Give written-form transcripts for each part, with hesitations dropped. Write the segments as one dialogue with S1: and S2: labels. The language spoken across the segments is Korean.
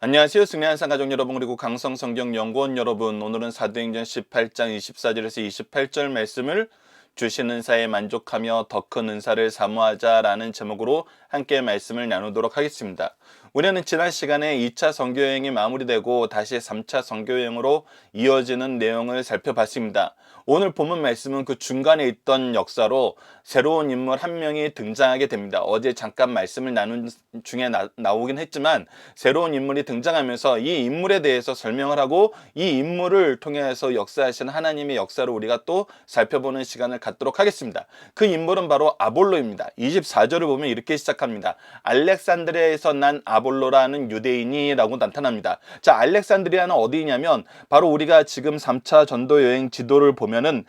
S1: 안녕하세요. 승리한산 가족 여러분, 그리고 강성성경연구원 여러분, 오늘은 사도행전 18장 24절에서 28절 말씀을 주신 은사에 만족하며 더 큰 은사를 사모하자라는 제목으로 함께 말씀을 나누도록 하겠습니다. 우리는 지난 시간에 2차 선교여행이 마무리되고 다시 3차 선교여행으로 이어지는 내용을 살펴봤습니다. 오늘 본문 말씀은 그 중간에 있던 역사로 새로운 인물 한 명이 등장하게 됩니다. 어제 잠깐 말씀을 나눈 중에 나오긴 했지만 새로운 인물이 등장하면서 이 인물에 대해서 설명을 하고 이 인물을 통해서 역사하시는 하나님의 역사를 우리가 또 살펴보는 시간을 갖도록 하겠습니다. 그 인물은 바로 아볼로입니다. 24절을 보면 이렇게 시작합니다. 알렉산드리아에서 난 아볼로라는 유대인이라고 나타납니다. 자, 알렉산드리아는 어디냐면 바로 우리가 지금 3차 전도 여행 지도를 보면은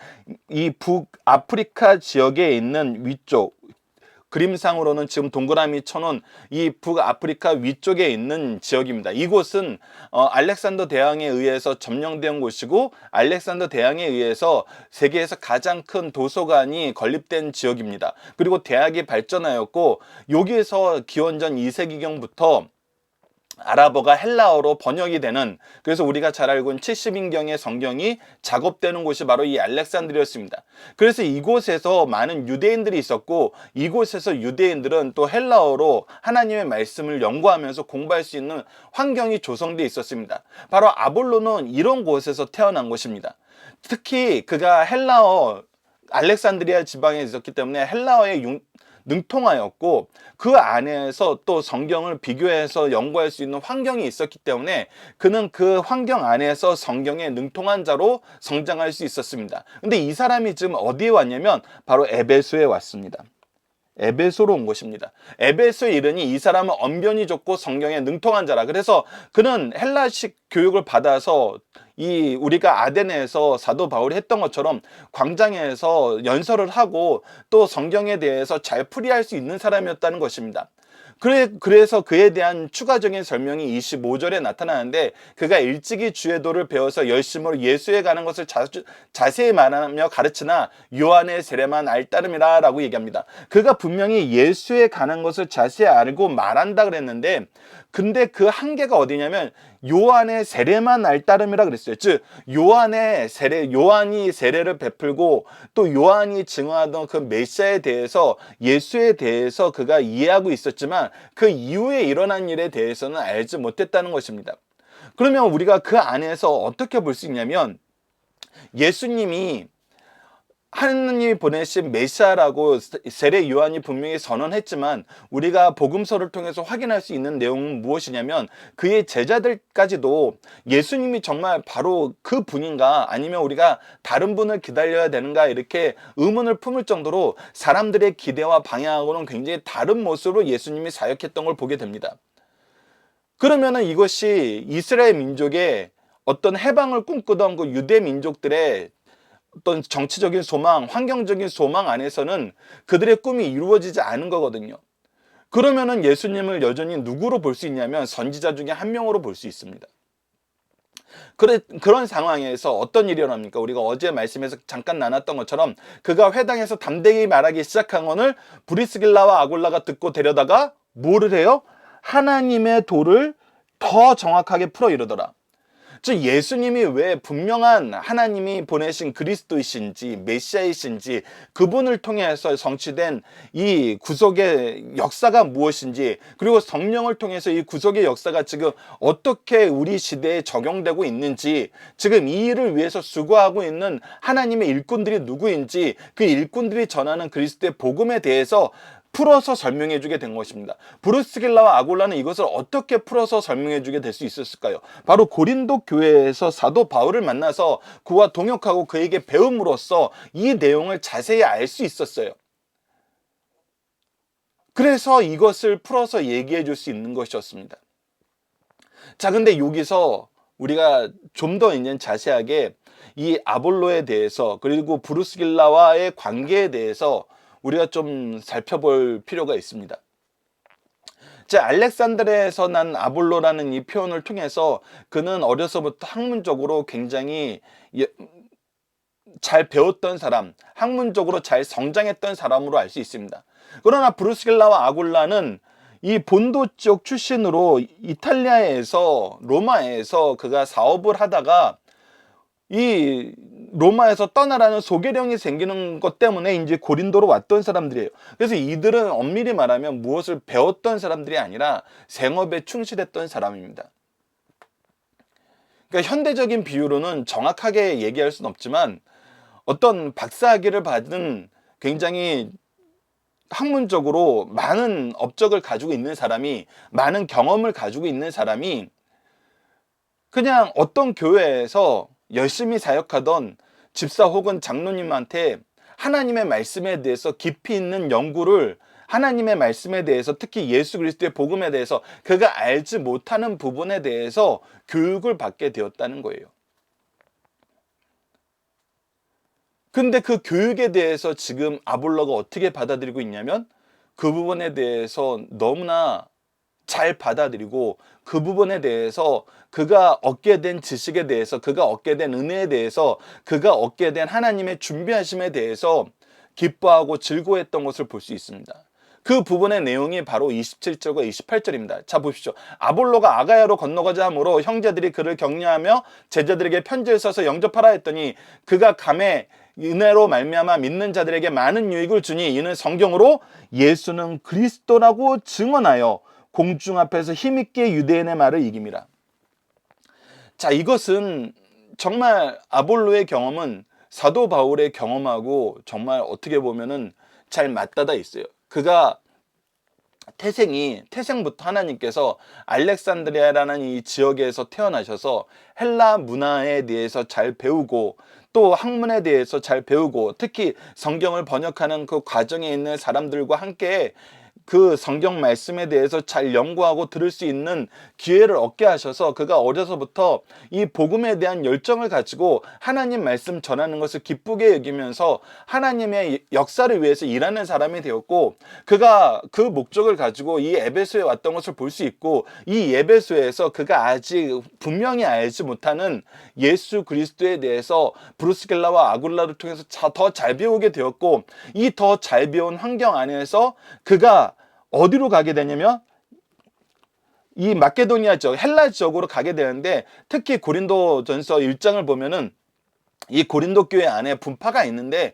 S1: 이 북아프리카 지역에 있는 위쪽, 그림상으로는 지금 동그라미 쳐놓은 이 북아프리카 위쪽에 있는 지역입니다. 이곳은 알렉산더 대왕에 의해서 점령된 곳이고, 알렉산더 대왕에 의해서 세계에서 가장 큰 도서관이 건립된 지역입니다. 그리고 대학이 발전하였고, 여기에서 기원전 2세기경부터 아랍어가 헬라어로 번역이 되는, 그래서 우리가 잘 알고 있는 70인경의 성경이 작업되는 곳이 바로 이 알렉산드리아였습니다. 그래서 이곳에서 많은 유대인들이 있었고, 이곳에서 유대인들은 또 헬라어로 하나님의 말씀을 연구하면서 공부할 수 있는 환경이 조성되어 있었습니다. 바로 아볼로는 이런 곳에서 태어난 것입니다. 특히 그가 헬라어, 알렉산드리아 지방에 있었기 때문에 헬라어에 능통하였고, 그 안에서 또 성경을 비교해서 연구할 수 있는 환경이 있었기 때문에 그는 그 환경 안에서 성경에 능통한 자로 성장할 수 있었습니다. 근데 이 사람이 지금 어디에 왔냐면 바로 에베소에 왔습니다. 에베소로 온 것입니다. 에베소에 이르니 이 사람은 언변이 좋고 성경에 능통한 자라. 그래서 그는 헬라식 교육을 받아서 이 우리가 아데네에서 사도 바울이 했던 것처럼 광장에서 연설을 하고 또 성경에 대해서 잘 풀이할 수 있는 사람이었다는 것입니다. 그래서 그에 대한 추가적인 설명이 25절에 나타나는데, 그가 일찍이 주의 도를 배워서 열심으로 예수에 가는 것을 자세히 말하며 가르치나 요한의 세례만 알따름이라 라고 얘기합니다. 그가 분명히 예수에 가는 것을 자세히 알고 말한다 그랬는데, 근데 그 한계가 어디냐면 요한의 세례만 알따름이라 그랬어요. 즉 요한이 세례를 베풀고 또 요한이 증언하던 그 메시아에 대해서, 예수에 대해서 그가 이해하고 있었지만 그 이후에 일어난 일에 대해서는 알지 못했다는 것입니다. 그러면 우리가 그 안에서 어떻게 볼 수 있냐면, 예수님이 하느님이 보내신 메시아라고 세례 요한이 분명히 선언했지만, 우리가 복음서를 통해서 확인할 수 있는 내용은 무엇이냐면, 그의 제자들까지도 예수님이 정말 바로 그 분인가, 아니면 우리가 다른 분을 기다려야 되는가, 이렇게 의문을 품을 정도로 사람들의 기대와 방향하고는 굉장히 다른 모습으로 예수님이 사역했던 걸 보게 됩니다. 그러면은 이것이 이스라엘 민족의 어떤 해방을 꿈꾸던 그 유대 민족들의 어떤 정치적인 소망, 환경적인 소망 안에서는 그들의 꿈이 이루어지지 않은 거거든요. 그러면은 예수님을 여전히 누구로 볼 수 있냐면 선지자 중에 한 명으로 볼 수 있습니다. 그런 상황에서 어떤 일이 일어납니까? 우리가 어제 말씀에서 잠깐 나눴던 것처럼 그가 회당에서 담대히 말하기 시작한 것을 브리스길라와 아골라가 듣고 데려다가 뭐를 해요? 하나님의 도를 더 정확하게 풀어 이르더라. 즉 예수님이 왜 분명한 하나님이 보내신 그리스도이신지 메시아이신지, 그분을 통해서 성취된 이 구속의 역사가 무엇인지, 그리고 성령을 통해서 이 구속의 역사가 지금 어떻게 우리 시대에 적용되고 있는지, 지금 이 일을 위해서 수고하고 있는 하나님의 일꾼들이 누구인지, 그 일꾼들이 전하는 그리스도의 복음에 대해서 풀어서 설명해 주게 된 것입니다. 브루스길라와 아골라는 이것을 어떻게 풀어서 설명해 주게 될 수 있었을까요? 바로 고린도 교회에서 사도 바울을 만나서 그와 동역하고 그에게 배움으로써 이 내용을 자세히 알 수 있었어요. 그래서 이것을 풀어서 얘기해 줄 수 있는 것이었습니다. 자, 근데 여기서 우리가 좀 더 이제 자세하게 이 아볼로에 대해서, 그리고 브루스길라와의 관계에 대해서 우리가 좀 살펴볼 필요가 있습니다. 알렉산드리아에서 난 아볼로라는 이 표현을 통해서 그는 어려서부터 학문적으로 굉장히 잘 배웠던 사람, 학문적으로 잘 성장했던 사람으로 알 수 있습니다. 그러나 브루스길라와 아굴라는 이 본도 쪽 출신으로 이탈리아에서 로마에서 그가 사업을 하다가 이 로마에서 떠나라는 소개령이 생기는 것 때문에 이제 고린도로 왔던 사람들이에요. 그래서 이들은 엄밀히 말하면 무엇을 배웠던 사람들이 아니라 생업에 충실했던 사람입니다. 그러니까 현대적인 비유로는 정확하게 얘기할 수는 없지만 어떤 박사학위를 받은 굉장히 학문적으로 많은 업적을 가지고 있는 사람이, 많은 경험을 가지고 있는 사람이 그냥 어떤 교회에서 열심히 사역하던 집사 혹은 장로님한테 하나님의 말씀에 대해서 깊이 있는 연구를, 하나님의 말씀에 대해서, 특히 예수 그리스도의 복음에 대해서 그가 알지 못하는 부분에 대해서 교육을 받게 되었다는 거예요. 근데 그 교육에 대해서 지금 아볼로가 어떻게 받아들이고 있냐면 그 부분에 대해서 너무나 잘 받아들이고 그 부분에 대해서 그가 얻게 된 지식에 대해서, 그가 얻게 된 은혜에 대해서, 그가 얻게 된 하나님의 준비하심에 대해서 기뻐하고 즐거워했던 것을 볼 수 있습니다. 그 부분의 내용이 바로 27절과 28절입니다. 자, 보십시오. 아볼로가 아가야로 건너가자 하므로 형제들이 그를 격려하며 제자들에게 편지를 써서 영접하라 했더니 그가 감에 은혜로 말미암아 믿는 자들에게 많은 유익을 주니 이는 성경으로 예수는 그리스도라고 증언하여 공중 앞에서 힘있게 유대인의 말을 이깁니다. 자, 이것은 정말 아볼로의 경험은 사도 바울의 경험하고 정말 어떻게 보면은 잘 맞닿아 있어요. 그가 태생부터 하나님께서 알렉산드리아라는 이 지역에서 태어나셔서 헬라 문화에 대해서 잘 배우고 또 학문에 대해서 잘 배우고 특히 성경을 번역하는 그 과정에 있는 사람들과 함께 그 성경 말씀에 대해서 잘 연구하고 들을 수 있는 기회를 얻게 하셔서 그가 어려서부터 이 복음에 대한 열정을 가지고 하나님 말씀 전하는 것을 기쁘게 여기면서 하나님의 역사를 위해서 일하는 사람이 되었고, 그가 그 목적을 가지고 이 에베소에 왔던 것을 볼 수 있고, 이 에베소에서 그가 아직 분명히 알지 못하는 예수 그리스도에 대해서 브루스겔라와 아굴라를 통해서 더 잘 배우게 되었고, 이 더 잘 배운 환경 안에서 그가 어디로 가게 되냐면 이 마케도니아 지역, 헬라 지역으로 가게 되는데, 특히 고린도전서 1장을 보면은 이 고린도 교회 안에 분파가 있는데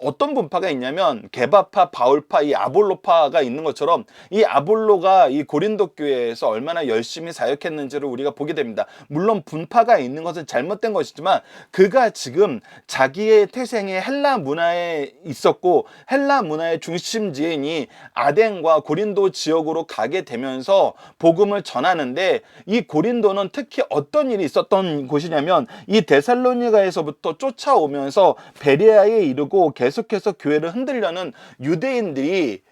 S1: 어떤 분파가 있냐면 게바파, 바울파, 이 아볼로파가 있는 것처럼 이 아볼로가 이 고린도 교회에서 얼마나 열심히 사역했는지를 우리가 보게 됩니다. 물론 분파가 있는 것은 잘못된 것이지만 그가 지금 자기의 태생의 헬라 문화에 있었고 헬라 문화의 중심지인 이 아덴과 고린도 지역으로 가게 되면서 복음을 전하는데, 이 고린도는 특히 어떤 일이 있었던 곳이냐면 이 데살로니가에서부터 쫓아오면서 베레아에 이르고 계속해서 교회를 흔들려는 유대인들이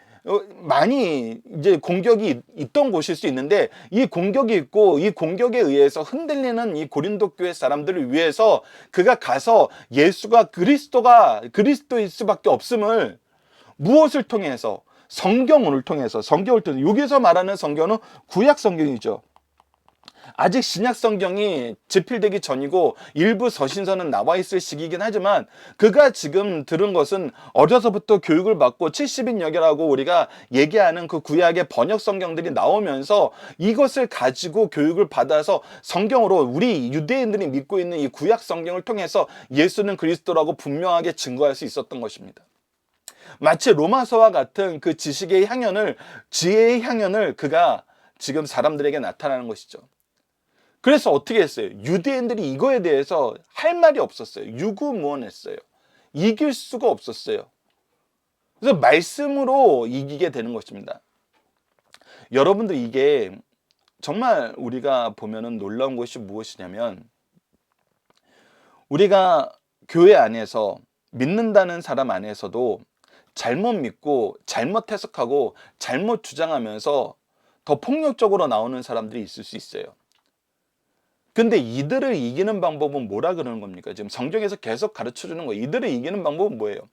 S1: 많이 이제 공격이 있던 곳일 수 있는데, 이 공격이 있고 이 공격에 의해서 흔들리는 이 고린도 교회 사람들을 위해서 그가 가서 예수가 그리스도일 수밖에 없음을 무엇을 통해서? 성경을 통해서 여기서 말하는 성경은 구약 성경이죠. 아직 신약 성경이 집필되기 전이고 일부 서신서는 나와 있을 시기이긴 하지만 그가 지금 들은 것은 어려서부터 교육을 받고 70인역이라고 우리가 얘기하는 그 구약의 번역 성경들이 나오면서 이것을 가지고 교육을 받아서 성경으로 우리 유대인들이 믿고 있는 이 구약 성경을 통해서 예수는 그리스도라고 분명하게 증거할 수 있었던 것입니다. 마치 로마서와 같은 그 지혜의 향연을 그가 지금 사람들에게 나타나는 것이죠. 그래서 어떻게 했어요? 유대인들이 이거에 대해서 할 말이 없었어요. 유구무원했어요. 이길 수가 없었어요. 그래서 말씀으로 이기게 되는 것입니다. 여러분들, 이게 정말 우리가 보면은 놀라운 것이 무엇이냐면, 우리가 교회 안에서 믿는다는 사람 안에서도 잘못 믿고 잘못 해석하고 잘못 주장하면서 더 폭력적으로 나오는 사람들이 있을 수 있어요. 근데 이들을 이기는 방법은 뭐라 그러는 겁니까? 지금 성경에서 계속 가르쳐 주는 거예요. 이들을 이기는 방법은 뭐예요?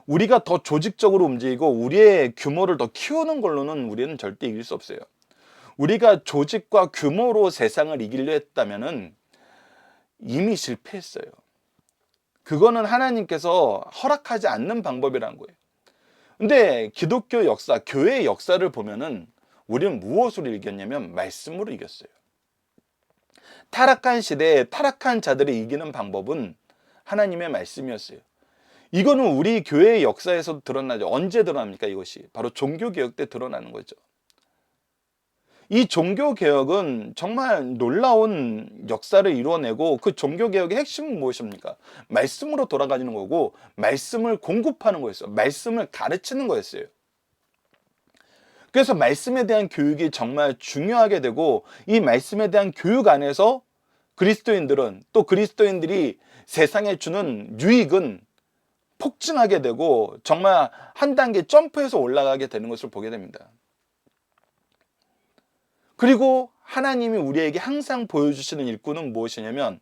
S1: 우리가 더 조직적으로 움직이고 우리의 규모를 더 키우는 걸로는 우리는 절대 이길 수 없어요. 우리가 조직과 규모로 세상을 이기려 했다면은 이미 실패했어요. 그거는 하나님께서 허락하지 않는 방법이라는 거예요. 근데 기독교 역사, 교회의 역사를 보면은 우리는 무엇으로 이겼냐면 말씀으로 이겼어요. 타락한 시대에 타락한 자들을 이기는 방법은 하나님의 말씀이었어요. 이거는 우리 교회의 역사에서도 드러나죠. 언제 드러납니까? 이것이 바로 종교개혁 때 드러나는 거죠. 이 종교개혁은 정말 놀라운 역사를 이루어내고, 그 종교개혁의 핵심은 무엇입니까? 말씀으로 돌아가는 거고, 말씀을 공급하는 거였어요. 말씀을 가르치는 거였어요. 그래서 말씀에 대한 교육이 정말 중요하게 되고, 이 말씀에 대한 교육 안에서 그리스도인들은, 또 그리스도인들이 세상에 주는 유익은 폭증하게 되고 정말 한 단계 점프해서 올라가게 되는 것을 보게 됩니다. 그리고 하나님이 우리에게 항상 보여주시는 일꾼은 무엇이냐면,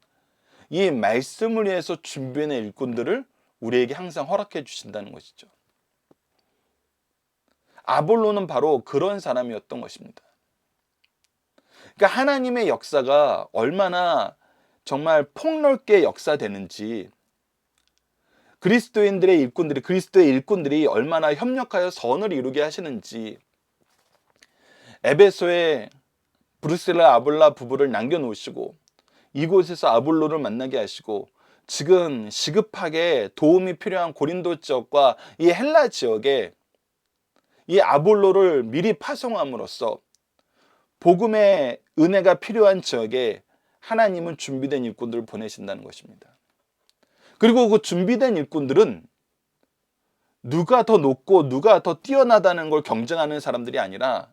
S1: 이 말씀을 위해서 준비해낸 일꾼들을 우리에게 항상 허락해 주신다는 것이죠. 아볼로는 바로 그런 사람이었던 것입니다. 그러니까 하나님의 역사가 얼마나 정말 폭넓게 역사되는지, 그리스도인들의 일꾼들이, 그리스도의 일꾼들이 얼마나 협력하여 선을 이루게 하시는지, 에베소에 브루셀라 아볼라 부부를 남겨놓으시고 이곳에서 아볼로를 만나게 하시고, 지금 시급하게 도움이 필요한 고린도 지역과 이 헬라 지역에 이 아볼로를 미리 파송함으로써 복음의 은혜가 필요한 지역에 하나님은 준비된 일꾼들을 보내신다는 것입니다. 그리고 그 준비된 일꾼들은 누가 더 높고 누가 더 뛰어나다는 걸 경쟁하는 사람들이 아니라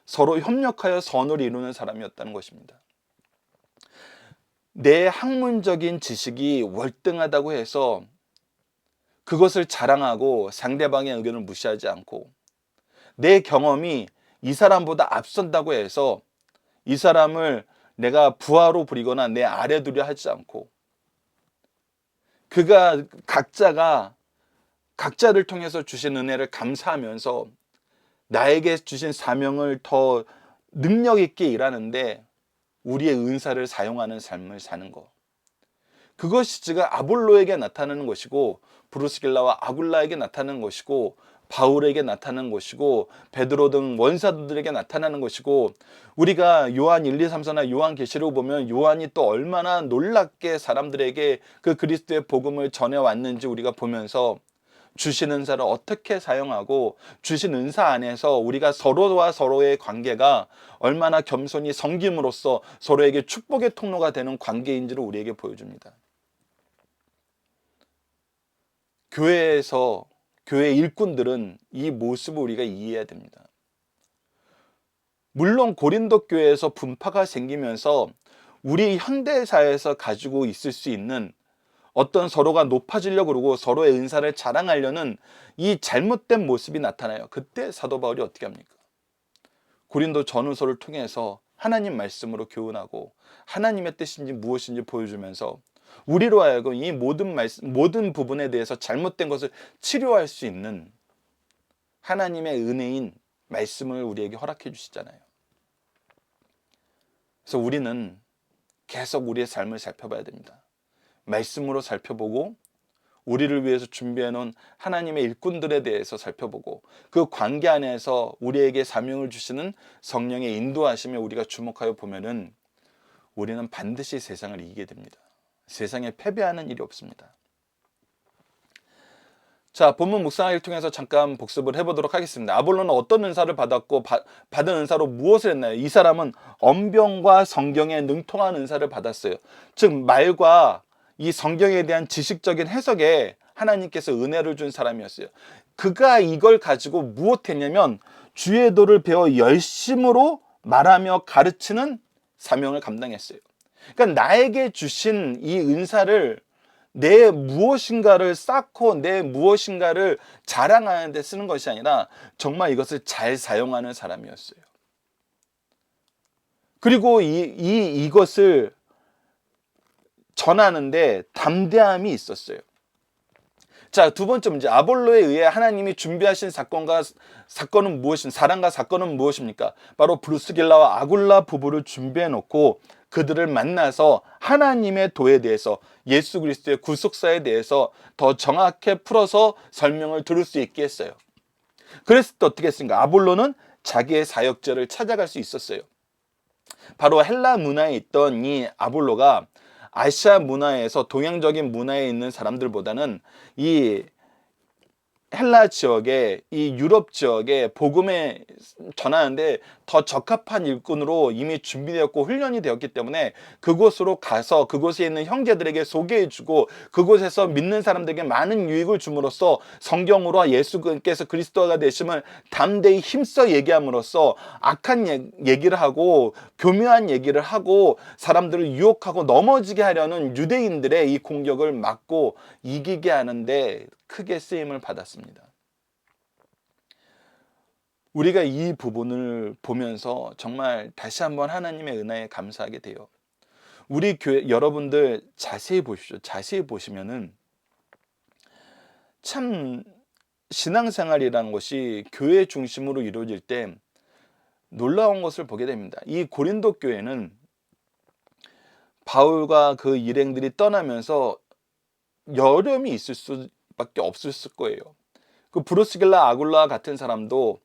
S1: 서로 협력하여 선을 이루는 사람이었다는 것입니다. 내 학문적인 지식이 월등하다고 해서 그것을 자랑하고 상대방의 의견을 무시하지 않고, 내 경험이 이 사람보다 앞선다고 해서 이 사람을 내가 부하로 부리거나 내 아래 두려 하지 않고, 그가 각자를 통해서 주신 은혜를 감사하면서 나에게 주신 사명을 더 능력 있게 일하는데 우리의 은사를 사용하는 삶을 사는 것, 그것이 지금 아볼로에게 나타나는 것이고, 브루스길라와 아굴라에게 나타나는 것이고, 바울에게 나타나는 것이고, 베드로 등 원사도들에게 나타나는 것이고, 우리가 요한 1, 2, 3, 4나 요한계시록 보면 요한이 또 얼마나 놀랍게 사람들에게 그 그리스도의 복음을 전해왔는지 우리가 보면서, 주신 은사를 어떻게 사용하고 주신 은사 안에서 우리가 서로와 서로의 관계가 얼마나 겸손히 섬김으로써 서로에게 축복의 통로가 되는 관계인지를 우리에게 보여줍니다. 교회에서, 교회 일꾼들은 이 모습을 우리가 이해해야 됩니다. 물론 고린도 교회에서 분파가 생기면서 우리 현대사회에서 가지고 있을 수 있는 어떤 서로가 높아지려고 그러고 서로의 은사를 자랑하려는 이 잘못된 모습이 나타나요. 그때 사도 바울이 어떻게 합니까? 고린도 전후서를 통해서 하나님 말씀으로 교훈하고 하나님의 뜻인지 무엇인지 보여주면서 우리로 하여금 이 모든 부분에 대해서 잘못된 것을 치료할 수 있는 하나님의 은혜인 말씀을 우리에게 허락해 주시잖아요. 그래서 우리는 계속 우리의 삶을 살펴봐야 됩니다. 말씀으로 살펴보고, 우리를 위해서 준비해 놓은 하나님의 일꾼들에 대해서 살펴보고, 그 관계 안에서 우리에게 사명을 주시는 성령의 인도하심에 우리가 주목하여 보면은 우리는 반드시 세상을 이기게 됩니다. 세상에 패배하는 일이 없습니다. 자, 본문 묵상하기를 통해서 잠깐 복습을 해보도록 하겠습니다. 아볼로는 어떤 은사를 받았고 받은 은사로 무엇을 했나요? 이 사람은 언병과 성경에 능통한 은사를 받았어요. 즉 말과 이 성경에 대한 지식적인 해석에 하나님께서 은혜를 준 사람이었어요. 그가 이걸 가지고 무엇했냐면 주의 도를 배워 열심으로 말하며 가르치는 사명을 감당했어요. 그러니까 나에게 주신 이 은사를 내 무엇인가를 쌓고 내 무엇인가를 자랑하는 데 쓰는 것이 아니라 정말 이것을 잘 사용하는 사람이었어요. 그리고 이것을 전하는데 담대함이 있었어요. 자, 두 번째 문제. 아볼로에 의해 하나님이 준비하신 사건은 무엇입니까? 사랑과 사건은 무엇입니까? 바로 브루스길라와 아굴라 부부를 준비해 놓고 그들을 만나서 하나님의 도에 대해서, 예수 그리스도의 구속사에 대해서 더 정확히 풀어서 설명을 들을 수 있게 했어요. 그랬을 때 어떻게 했습니까? 아볼로는 자기의 사역지를 찾아갈 수 있었어요. 바로 헬라 문화에 있던 이 아볼로가 아시아 문화에서 동양적인 문화에 있는 사람들보다는 이 헬라 지역에, 이 유럽 지역에 복음에 전하는데 더 적합한 일꾼으로 이미 준비되었고 훈련이 되었기 때문에 그곳으로 가서 그곳에 있는 형제들에게 소개해주고 그곳에서 믿는 사람들에게 많은 유익을 줌으로써 성경으로 예수께서 그리스도가 되심을 담대히 힘써 얘기함으로써 악한 얘기를 하고 교묘한 얘기를 하고 사람들을 유혹하고 넘어지게 하려는 유대인들의 이 공격을 막고 이기게 하는데 크게 쓰임을 받았습니다. 우리가 이 부분을 보면서 정말 다시 한번 하나님의 은혜에 감사하게 돼요. 우리 교회 여러분들 자세히 보십시오. 자세히 보시면은 참 신앙생활이라는 것이 교회 중심으로 이루어질 때 놀라운 것을 보게 됩니다. 이 고린도 교회는 바울과 그 일행들이 떠나면서 여름이 있을 수밖에 없었을 거예요. 그 브루스길라 아굴라 같은 사람도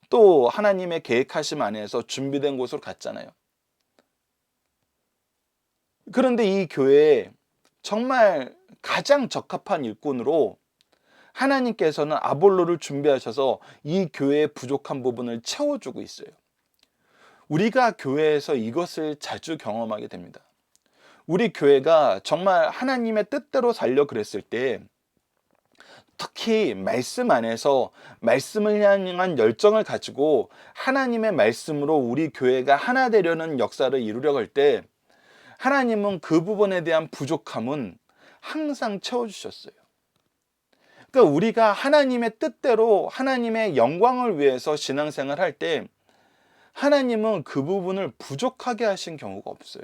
S1: 또 하나님의 계획하심 안에서 준비된 곳으로 갔잖아요. 그런데 이 교회에 정말 가장 적합한 일꾼으로 하나님께서는 아볼로를 준비하셔서 이 교회의 부족한 부분을 채워주고 있어요. 우리가 교회에서 이것을 자주 경험하게 됩니다. 우리 교회가 정말 하나님의 뜻대로 살려 그랬을 때 특히 말씀 안에서 말씀을 향한 열정을 가지고 하나님의 말씀으로 우리 교회가 하나 되려는 역사를 이루려고 할 때 하나님은 그 부분에 대한 부족함은 항상 채워주셨어요. 그러니까 우리가 하나님의 뜻대로 하나님의 영광을 위해서 신앙생활 할 때 하나님은 그 부분을 부족하게 하신 경우가 없어요.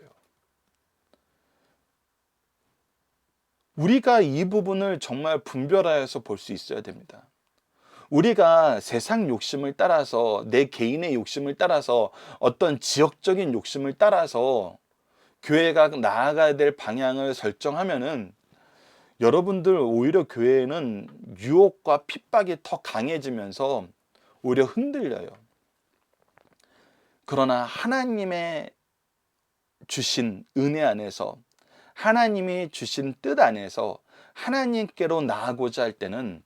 S1: 우리가 이 부분을 정말 분별하여서 볼 수 있어야 됩니다. 우리가 세상 욕심을 따라서 내 개인의 욕심을 따라서 어떤 지역적인 욕심을 따라서 교회가 나아가야 될 방향을 설정하면은 여러분들 오히려 교회는 유혹과 핍박이 더 강해지면서 오히려 흔들려요. 그러나 하나님의 주신 은혜 안에서 하나님이 주신 뜻 안에서 하나님께로 나아가고자 할 때는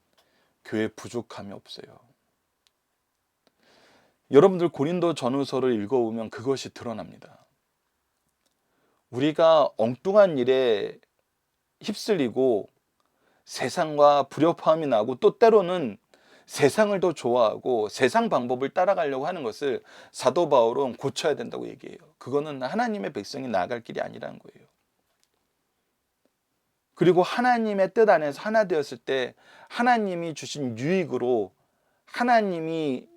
S1: 교회 부족함이 없어요. 여러분들 고린도 전후서를 읽어보면 그것이 드러납니다. 우리가 엉뚱한 일에 휩쓸리고 세상과 불협화음이 나고 또 때로는 세상을 더 좋아하고 세상 방법을 따라가려고 하는 것을 사도 바울은 고쳐야 된다고 얘기해요. 그거는 하나님의 백성이 나아갈 길이 아니라는 거예요. 그리고 하나님의 뜻 안에서 하나 되었을 때 하나님이 주신 유익으로 하나님이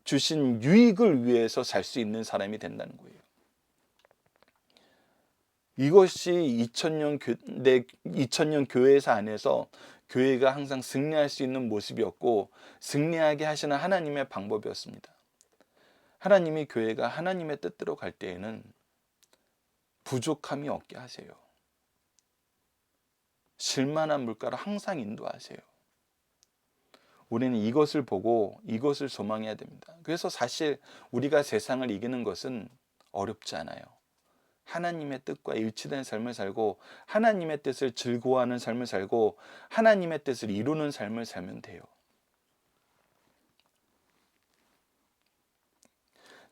S1: 주신 유익을 위해서 살 수 있는 사람이 된다는 거예요. 이것이 2000년 교회사 안에서 교회가 항상 승리할 수 있는 모습이었고 승리하게 하시는 하나님의 방법이었습니다. 하나님이 교회가 하나님의 뜻대로 갈 때에는 부족함이 없게 하세요. 실만한 물가로 항상 인도하세요. 우리는 이것을 보고 이것을 소망해야 됩니다. 그래서 사실 우리가 세상을 이기는 것은 어렵지 않아요. 하나님의 뜻과 일치된 삶을 살고 하나님의 뜻을 즐거워하는 삶을 살고 하나님의 뜻을 이루는 삶을 살면 돼요.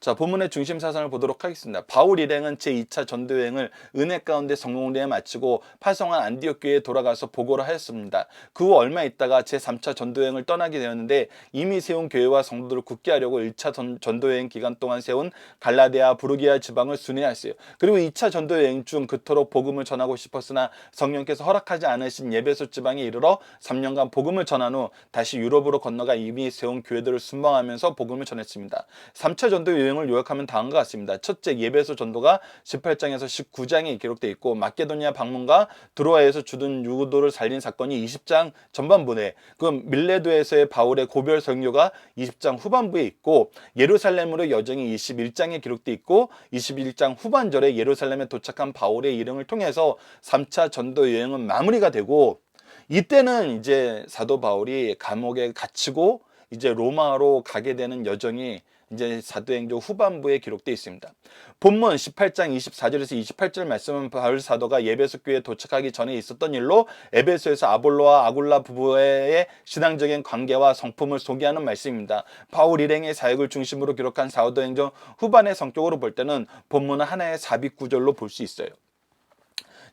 S1: 자, 본문의 중심 사상을 보도록 하겠습니다. 바울 일행은 제2차 전도 여행을 은혜 가운데 성공리에 마치고 파송한 안디옥 교회에 돌아가서 보고를 하였습니다. 그 후 얼마 있다가 제3차 전도 여행을 떠나게 되었는데 이미 세운 교회와 성도들을 굳게 하려고 1차 전도 여행 기간 동안 세운 갈라디아, 부르기아 지방을 순회하였어요. 그리고 2차 전도 여행 중 그토록 복음을 전하고 싶었으나 성령께서 허락하지 않으신 예배소 지방에 이르러 3년간 복음을 전한 후 다시 유럽으로 건너가 이미 세운 교회들을 순방하면서 복음을 전했습니다. 3차 전도 여행을 요약하면 다음과 같습니다. 첫째, 예배소 전도가 18장에서 19장에 기록되어 있고 마케도니아 방문과 드로아에서 주둔 유도를 살린 사건이 20장 전반부에 그 밀레도에서의 바울의 고별 설교가 20장 후반부에 있고 예루살렘으로 여정이 21장에 기록되어 있고 21장 후반절에 예루살렘에 도착한 바울의 일행을 통해서 3차 전도 여행은 마무리가 되고 이때는 이제 사도 바울이 감옥에 갇히고 이제 로마로 가게 되는 여정이 이제 사도행전 후반부에 기록되어 있습니다. 본문 18장 24절에서 28절 말씀은 바울 사도가 에베소 교회에 도착하기 전에 있었던 일로 에베소에서 아볼로와 아굴라 부부의 신앙적인 관계와 성품을 소개하는 말씀입니다. 바울 일행의 사역을 중심으로 기록한 사도행전 후반의 성격으로 볼 때는 본문은 하나의 삽입 구절로 볼 수 있어요.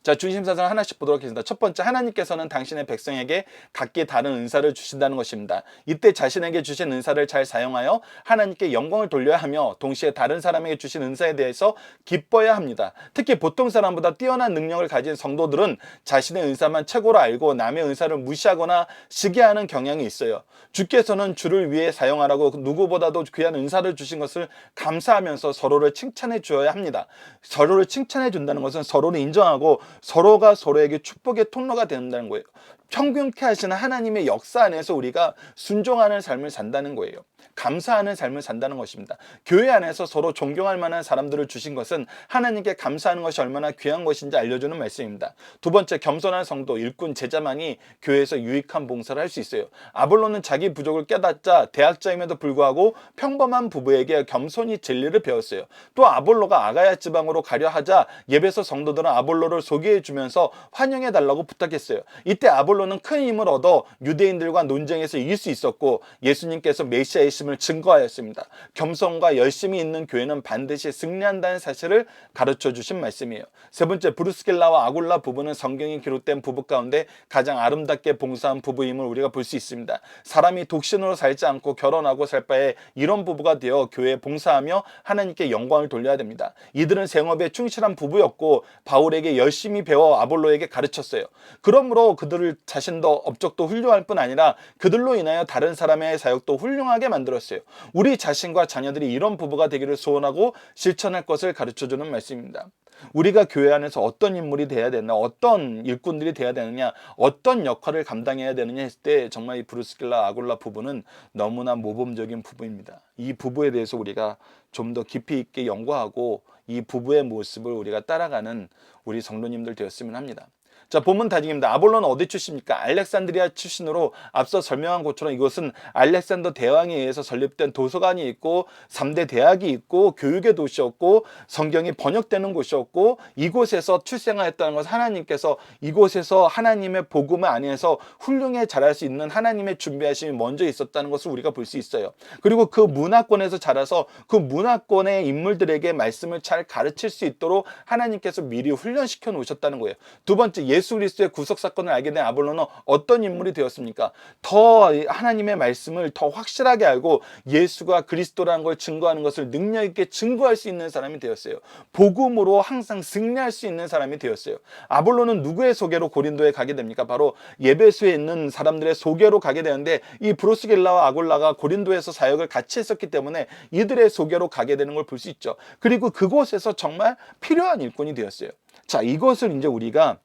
S1: 자, 중심사상을 하나씩 보도록 하겠습니다. 첫 번째, 하나님께서는 당신의 백성에게 각기 다른 은사를 주신다는 것입니다. 이때 자신에게 주신 은사를 잘 사용하여 하나님께 영광을 돌려야 하며 동시에 다른 사람에게 주신 은사에 대해서 기뻐해야 합니다. 특히 보통 사람보다 뛰어난 능력을 가진 성도들은 자신의 은사만 최고로 알고 남의 은사를 무시하거나 시기하는 경향이 있어요. 주께서는 주를 위해 사용하라고 누구보다도 귀한 은사를 주신 것을 감사하면서 서로를 칭찬해 주어야 합니다. 서로를 칭찬해 준다는 것은 서로를 인정하고 서로가 서로에게 축복의 통로가 된다는 거예요. 평균케 하시는 하나님의 역사 안에서 우리가 순종하는 삶을 산다는 거예요. 감사하는 삶을 산다는 것입니다. 교회 안에서 서로 존경할 만한 사람들을 주신 것은 하나님께 감사하는 것이 얼마나 귀한 것인지 알려주는 말씀입니다. 두 번째, 겸손한 성도, 일꾼, 제자만이 교회에서 유익한 봉사를 할 수 있어요. 아볼로는 자기 부족을 깨닫자 대학자임에도 불구하고 평범한 부부에게 겸손히 진리를 배웠어요. 또 아볼로가 아가야 지방으로 가려 하자 에베소 성도들은 아볼로를 소개해 주면서 환영해 달라고 부탁했어요. 이때 아볼로는 큰 힘을 얻어 유대인들과 논쟁에서 이길 수 있었고 예수님께서 메시아이심을 증거하였습니다. 겸손과 열심히 있는 교회는 반드시 승리한다는 사실을 가르쳐 주신 말씀이에요. 세 번째, 브루스길라와 아굴라 부부는 성경에 기록된 부부 가운데 가장 아름답게 봉사한 부부임을 우리가 볼 수 있습니다. 사람이 독신으로 살지 않고 결혼하고 살 바에 이런 부부가 되어 교회에 봉사하며 하나님께 영광을 돌려야 됩니다. 이들은 생업에 충실한 부부였고 바울에게 열심히 배워 아볼로에게 가르쳤어요. 그러므로 그들을 자신도 업적도 훌륭할 뿐 아니라 그들로 인하여 다른 사람의 사역도 훌륭하게 만들었어요. 우리 자신과 자녀들이 이런 부부가 되기를 소원하고 실천할 것을 가르쳐주는 말씀입니다. 우리가 교회 안에서 어떤 인물이 돼야 되나, 어떤 일꾼들이 돼야 되느냐, 어떤 역할을 감당해야 되느냐 했을 때 정말 이 브루스길라 아굴라 부부는 너무나 모범적인 부부입니다. 이 부부에 대해서 우리가 좀 더 깊이 있게 연구하고 이 부부의 모습을 우리가 따라가는 우리 성도님들 되었으면 합니다. 자, 본문 다짐입니다. 아볼로는 어디 출신입니까? 알렉산드리아 출신으로 앞서 설명한 것처럼 이것은 알렉산더 대왕에 의해서 설립된 도서관이 있고 3대 대학이 있고 교육의 도시였고 성경이 번역되는 곳이었고 이곳에서 출생하였다는 것은 하나님께서 이곳에서 하나님의 복음 안에서 훌륭히 자랄 수 있는 하나님의 준비하심이 먼저 있었다는 것을 우리가 볼 수 있어요. 그리고 그 문화권에서 자라서 그 문화권의 인물들에게 말씀을 잘 가르칠 수 있도록 하나님께서 미리 훈련시켜 놓으셨다는 거예요. 두 번째, 예수 그리스도의 구속 사건을 알게 된 아볼로는 어떤 인물이 되었습니까? 더 하나님의 말씀을 더 확실하게 알고 예수가 그리스도라는 걸 증거하는 것을 능력 있게 증거할 수 있는 사람이 되었어요. 복음으로 항상 승리할 수 있는 사람이 되었어요. 아볼로는 누구의 소개로 고린도에 가게 됩니까? 바로 에베소에 있는 사람들의 소개로 가게 되는데 이 브루스길라와 아굴라가 고린도에서 사역을 같이 했었기 때문에 이들의 소개로 가게 되는 걸 볼 수 있죠. 그리고 그곳에서 정말 필요한 일꾼이 되었어요. 자, 이것을 이제 우리가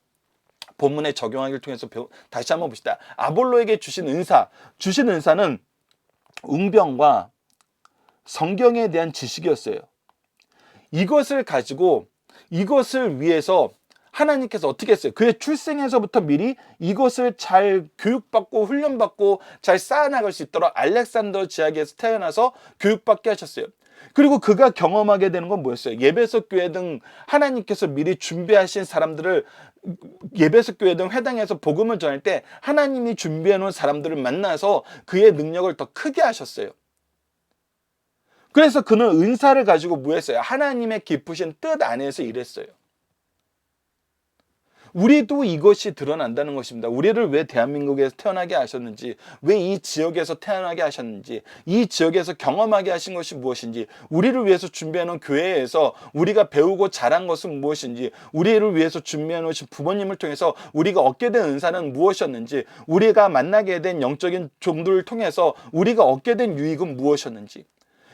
S1: 본문에 적용하기를 통해서 다시 한번 봅시다. 아볼로에게 주신 은사는 웅병과 성경에 대한 지식이었어요. 이것을 가지고 이것을 위해서 하나님께서 어떻게 했어요? 그의 출생에서부터 미리 이것을 잘 교육받고 훈련받고 잘 쌓아나갈 수 있도록 알렉산더 지역에서 태어나서 교육받게 하셨어요. 그리고 그가 경험하게 되는 건 뭐였어요? 에베소 교회 등 하나님께서 미리 준비하신 사람들을 에베소 교회 등 회당에서 복음을 전할 때 하나님이 준비해 놓은 사람들을 만나서 그의 능력을 더 크게 하셨어요. 그래서 그는 은사를 가지고 뭐 했어요? 하나님의 기쁘신 뜻 안에서 일했어요. 우리도 이것이 드러난다는 것입니다. 우리를 왜 대한민국에서 태어나게 하셨는지, 왜 이 지역에서 태어나게 하셨는지, 이 지역에서 경험하게 하신 것이 무엇인지, 우리를 위해서 준비해 놓은 교회에서 우리가 배우고 자란 것은 무엇인지, 우리를 위해서 준비해 놓으신 부모님을 통해서 우리가 얻게 된 은사는 무엇이었는지, 우리가 만나게 된 영적인 종들을 통해서 우리가 얻게 된 유익은 무엇이었는지,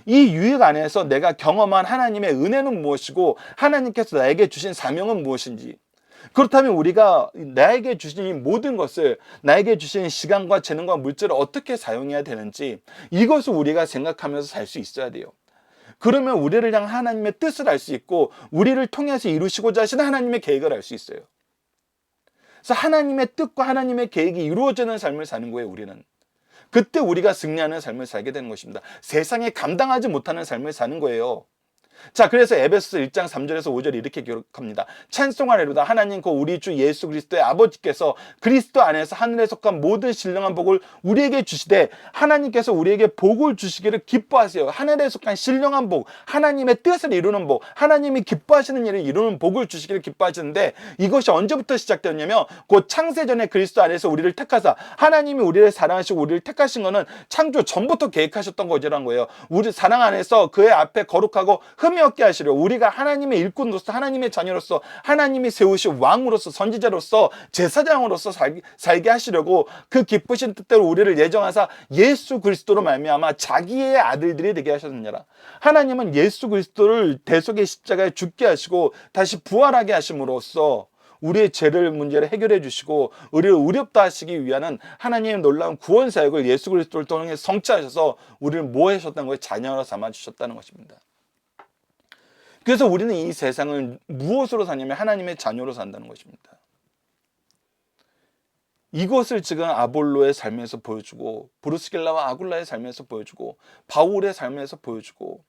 S1: 이 유익 안에서 내가 경험한 하나님의 은혜는 무엇이고 하나님께서 나에게 주신 사명은 무엇인지, 그렇다면 우리가 나에게 주신 이 모든 것을, 나에게 주신 시간과 재능과 물질을 어떻게 사용해야 되는지 이것을 우리가 생각하면서 살 수 있어야 돼요. 그러면 우리를 향한 하나님의 뜻을 알 수 있고 우리를 통해서 이루시고자 하시는 하나님의 계획을 알 수 있어요. 그래서 하나님의 뜻과 하나님의 계획이 이루어지는 삶을 사는 거예요, 우리는. 그때 우리가 승리하는 삶을 살게 되는 것입니다. 세상에 감당하지 못하는 삶을 사는 거예요. 자, 그래서 에베소서 1장 3절에서 5절 이렇게 기록합니다. 찬송하리로다. 하나님 그 우리 주 예수 그리스도의 아버지께서 그리스도 안에서 하늘에 속한 모든 신령한 복을 우리에게 주시되, 하나님께서 우리에게 복을 주시기를 기뻐하세요. 하늘에 속한 신령한 복, 하나님의 뜻을 이루는 복, 하나님이 기뻐하시는 일을 이루는 복을 주시기를 기뻐하시는데, 이것이 언제부터 시작되었냐면 곧 창세전에 그리스도 안에서 우리를 택하사, 하나님이 우리를 사랑하시고 우리를 택하신 거는 창조 전부터 계획하셨던 거지라는 거예요. 우리 사랑 안에서 그의 앞에 거룩하고 흠이 없게 하시려, 우리가 하나님의 일꾼으로서, 하나님의 자녀로서, 하나님이 세우신 왕으로서, 선지자로서, 제사장으로서 살게 하시려고 그 기쁘신 뜻대로 우리를 예정하사 예수 그리스도로 말미암아 자기의 아들들이 되게 하셨느니라. 하나님은 예수 그리스도를 대속의 십자가에 죽게 하시고 다시 부활하게 하심으로써 우리의 죄를 문제를 해결해 주시고 우리를 의롭다 하시기 위한 하나님의 놀라운 구원 사역을 예수 그리스도를 통해 성취하셔서 우리를 뭐 하셨다는 거예요? 자녀로 삼아 주셨다는 것입니다. 그래서 우리는 이 세상을 무엇으로 사냐면 하나님의 자녀로 산다는 것입니다. 이것을 지금 아볼로의 삶에서 보여주고, 브루스길라와 아굴라의 삶에서 보여주고, 바울의 삶에서 보여주고,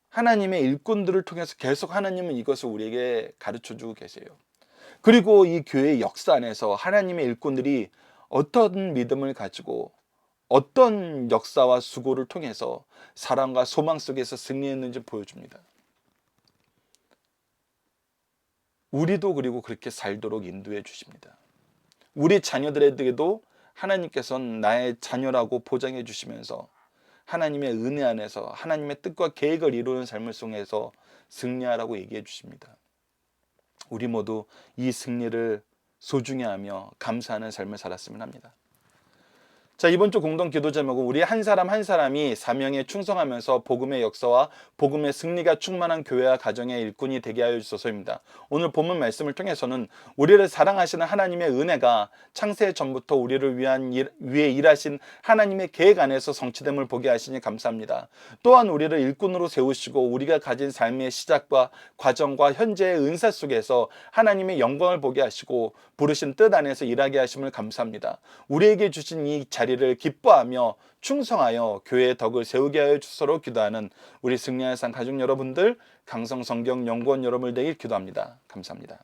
S1: 하나님의 일꾼들을 통해서 계속 하나님은 이것을 우리에게 가르쳐주고 계세요. 그리고 이 교회의 역사 안에서 하나님의 일꾼들이 어떤 믿음을 가지고 어떤 역사와 수고를 통해서 사랑과 소망 속에서 승리했는지 보여줍니다. 우리도 그리고 그렇게 살도록 인도해 주십니다. 우리 자녀들에게도 하나님께서는 나의 자녀라고 보장해 주시면서 하나님의 은혜 안에서 하나님의 뜻과 계획을 이루는 삶을 통해서 승리하라고 얘기해 주십니다. 우리 모두 이 승리를 소중히 하며 감사하는 삶을 살았으면 합니다. 자, 이번 주 공동 기도 제목은 우리 한 사람 한 사람이 사명에 충성하면서 복음의 역사와 복음의 승리가 충만한 교회와 가정의 일꾼이 되게 하여 주소서입니다. 오늘 본문 말씀을 통해서는 우리를 사랑하시는 하나님의 은혜가 창세 전부터 우리를 위해 일하신 하나님의 계획 안에서 성취됨을 보게 하시니 감사합니다. 또한 우리를 일꾼으로 세우시고 우리가 가진 삶의 시작과 과정과 현재의 은사 속에서 하나님의 영광을 보게 하시고 부르신 뜻 안에서 일하게 하심을 감사합니다. 우리에게 주신 이 자리를 기뻐하며 충성하여 교회의 덕을 세우게 하여 주소서 기도하는 우리 승리의 산 가족 여러분들, 강성성경연구원 여러분들 되길 기도합니다. 감사합니다.